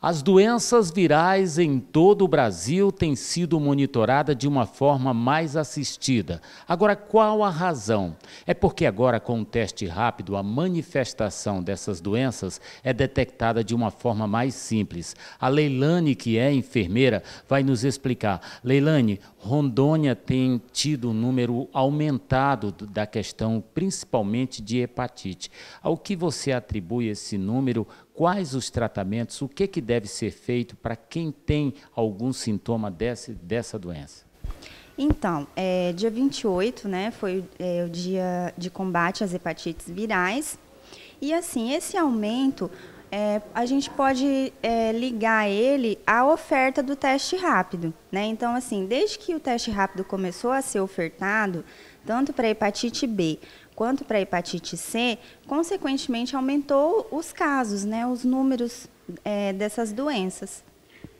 As doenças virais em todo o Brasil têm sido monitoradas de uma forma mais assistida. Agora, qual a razão? É porque agora, com o teste rápido, a manifestação dessas doenças é detectada de uma forma mais simples. A Leilane, que é enfermeira, vai nos explicar. Leilane, Rondônia tem tido um número aumentado da questão, principalmente de hepatite. Ao que você atribui esse número? Quais os tratamentos, o que deve ser feito para quem tem algum sintoma dessa doença? Então, dia 28, né, foi o dia de combate às hepatites virais. E assim, esse aumento, a gente pode ligar ele à oferta do teste rápido, né? Então, assim, desde que o teste rápido começou a ser ofertado, tanto para hepatite B quanto para hepatite C, consequentemente aumentou os casos, né, os números dessas doenças.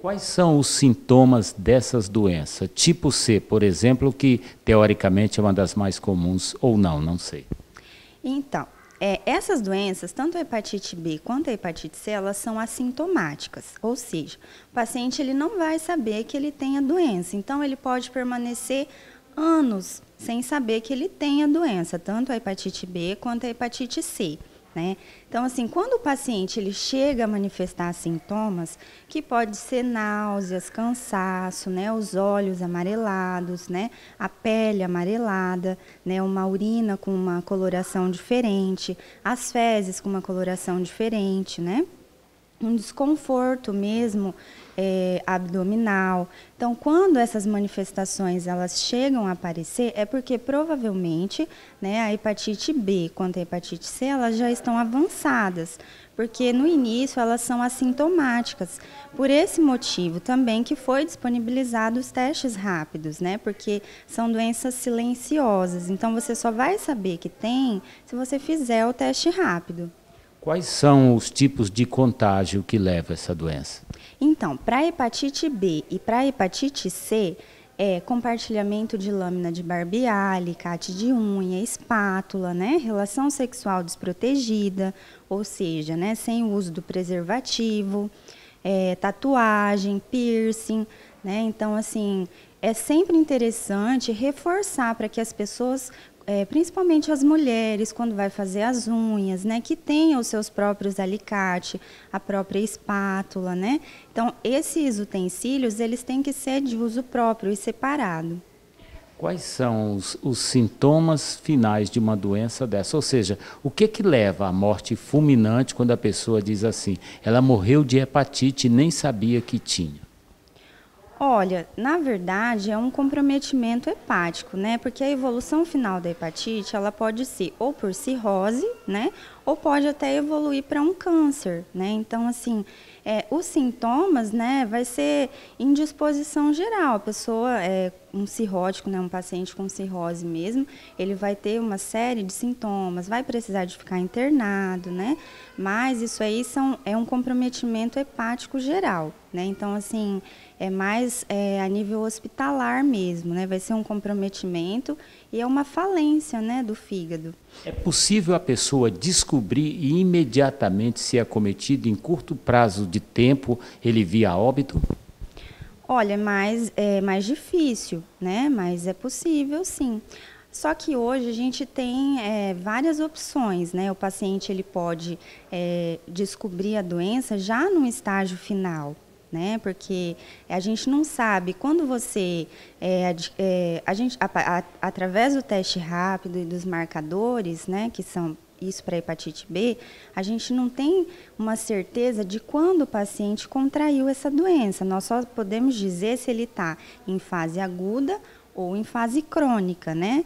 Quais são os sintomas dessas doenças? Tipo C, por exemplo, que teoricamente é uma das mais comuns, ou não, não sei. Então, essas doenças, tanto a hepatite B quanto a hepatite C, elas são assintomáticas, ou seja, o paciente ele não vai saber que ele tem a doença, então ele pode permanecer anos sem saber que ele tem a doença, tanto a hepatite B quanto a hepatite C, né? Então, assim, quando o paciente ele chega a manifestar sintomas, que pode ser náuseas, cansaço, né, os olhos amarelados, né, a pele amarelada, né, uma urina com uma coloração diferente, as fezes com uma coloração diferente, né? Um desconforto mesmo abdominal. Então, quando essas manifestações elas chegam a aparecer, é porque provavelmente, né, a hepatite B quanto a hepatite C elas já estão avançadas, porque no início elas são assintomáticas. Por esse motivo também que foi disponibilizado os testes rápidos, né, porque são doenças silenciosas. Então, você só vai saber que tem se você fizer o teste rápido. Quais são os tipos de contágio que levam a essa doença? Então, para a hepatite B e para a hepatite C, compartilhamento de lâmina de barbear, alicate de unha, espátula, né? Relação sexual desprotegida, ou seja, né, sem o uso do preservativo, tatuagem, piercing, né? Então, assim, é sempre interessante reforçar para que as pessoas, principalmente as mulheres, quando vai fazer as unhas, né, que tenham os seus próprios alicates, a própria espátula, né? Então, esses utensílios, eles têm que ser de uso próprio e separado. Quais são os sintomas finais de uma doença dessa? Ou seja, o que leva à morte fulminante quando a pessoa diz assim, ela morreu de hepatite e nem sabia que tinha? Olha, na verdade é um comprometimento hepático, né? Porque a evolução final da hepatite, ela pode ser ou por cirrose, né? Ou pode até evoluir para um câncer, né? Então, assim, os sintomas, né? Vai ser indisposição geral. A pessoa, um cirrótico, né? Um paciente com cirrose mesmo, ele vai ter uma série de sintomas, vai precisar de ficar internado, né? Mas isso aí é um comprometimento hepático geral, né? Então, assim, é mais a nível hospitalar mesmo, né? Vai ser um comprometimento e é uma falência, né, do fígado. É possível a pessoa descobrir e imediatamente ser acometido em curto prazo de tempo, ele vir a óbito? Olha, é mais difícil, né? Mas é possível, sim. Só que hoje a gente tem várias opções, né? O paciente ele pode descobrir a doença já no estágio final, né? Porque a gente não sabe quando você através do teste rápido e dos marcadores, né? Que são isso para hepatite B, a gente não tem uma certeza de quando o paciente contraiu essa doença. Nós só podemos dizer se ele está em fase aguda ou em fase crônica, né?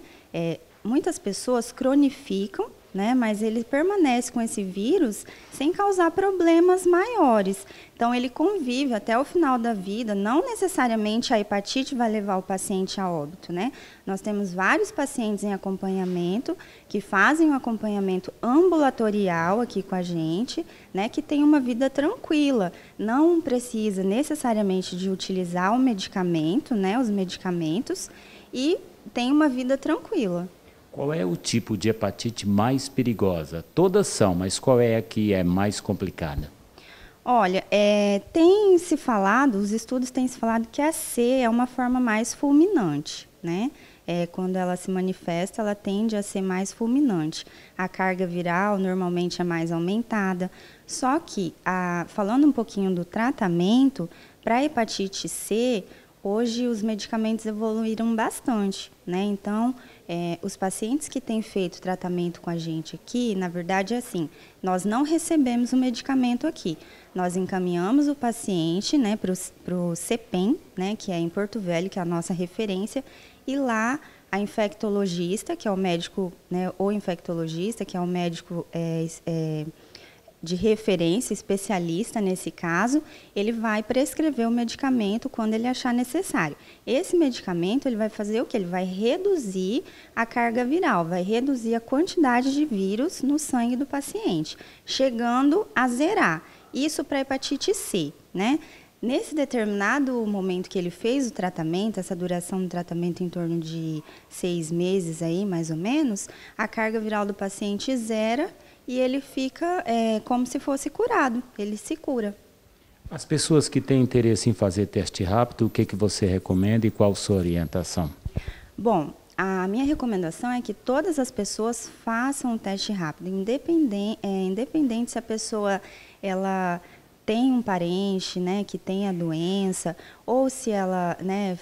Muitas pessoas cronificam, né? Mas ele permanece com esse vírus sem causar problemas maiores. Então, ele convive até o final da vida. Não necessariamente a hepatite vai levar o paciente a óbito, né? Nós temos vários pacientes em acompanhamento que fazem um acompanhamento ambulatorial aqui com a gente, né? Que tem uma vida tranquila. Não precisa necessariamente de utilizar o medicamento, né? Os medicamentos, e tem uma vida tranquila. Qual é o tipo de hepatite mais perigosa? Todas são, mas qual é a que é mais complicada? Olha, tem se falado, os estudos têm se falado que a C é uma forma mais fulminante, né? Quando ela se manifesta, ela tende a ser mais fulminante. A carga viral normalmente é mais aumentada. Só que, falando um pouquinho do tratamento, para a hepatite C, hoje os medicamentos evoluíram bastante, né? Então, os pacientes que têm feito tratamento com a gente aqui, na verdade é assim, nós não recebemos o medicamento aqui. Nós encaminhamos o paciente, né, para o CEPEM, né, que é em Porto Velho, que é a nossa referência, e lá a infectologista, que é o médico, né, ou infectologista, que é o médico de referência, especialista nesse caso, ele vai prescrever o medicamento quando ele achar necessário. Esse medicamento, ele vai fazer o quê? Ele vai reduzir a carga viral, vai reduzir a quantidade de vírus no sangue do paciente, chegando a zerar. Isso para hepatite C, né? Nesse determinado momento que ele fez o tratamento, essa duração do tratamento em torno de 6 meses aí, mais ou menos, a carga viral do paciente zera e ele fica como se fosse curado, ele se cura. As pessoas que têm interesse em fazer teste rápido, o que você recomenda e qual a sua orientação? Bom, a minha recomendação é que todas as pessoas façam o teste rápido, independente se a pessoa ela tem um parente, né, que tem a doença, ou se ela, né,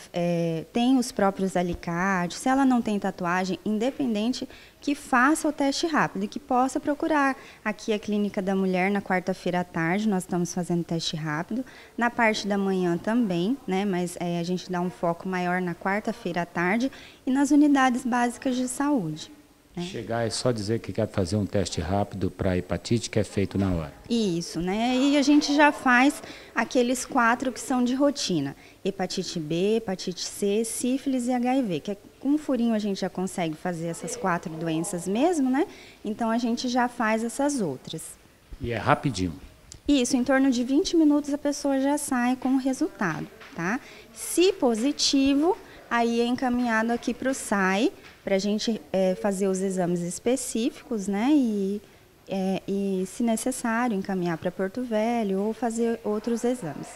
tem os próprios alicates, se ela não tem tatuagem, independente, que faça o teste rápido e que possa procurar aqui a Clínica da Mulher na quarta-feira à tarde, nós estamos fazendo teste rápido, na parte da manhã também, né, mas a gente dá um foco maior na quarta-feira à tarde e nas unidades básicas de saúde. Chegar é só dizer que quer fazer um teste rápido para hepatite, que é feito na hora. Isso, né? E a gente já faz aqueles 4 que são de rotina. Hepatite B, hepatite C, sífilis e HIV, que com um furinho a gente já consegue fazer essas 4 doenças mesmo, né? Então a gente já faz essas outras. E é rapidinho. Isso, em torno de 20 minutos a pessoa já sai com o resultado, tá? Se positivo, aí é encaminhado aqui para o SAI, para a gente fazer os exames específicos, né? E se necessário, encaminhar para Porto Velho ou fazer outros exames.